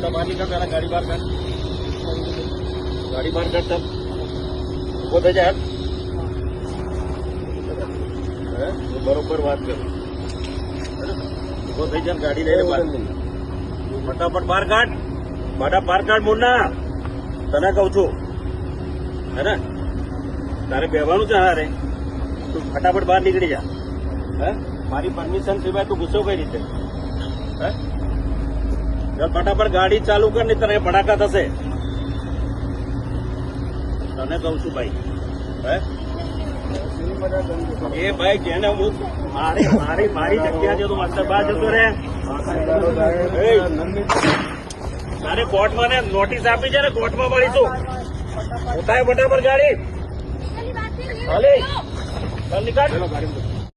बाहर निकल जरा गाड़ी बाहर कर तब उभो થઈ જા બરોબર વાત કર ઉભો થઈ જા ગાડી લઈને બહાર ફટાફટ બહાર કાઢ બહાર કાઢ મુન્ના તને કહું છું હે ને તારે બેવાનું છે હારે તું ફટાફટ બહાર નીકળી જા હે મારી પરમિશન સિવાય તું ગુસ્સો કઈ રીતે હે ચાલ ફટાફટ ગાડી ચાલુ કર ને તને ભડાકા થશે તને કહું છું ભાઈ હે એ ભાઈ જેને હું મારી જગ્યા છે તું માસ્ટર બહાર જતો રે તારે કોર્ટમાં ને નોટિસ આપી છે ને કોર્ટમાં મળીશું ઉઠાય ફટાફટ ગાડી ચાલ નીકળ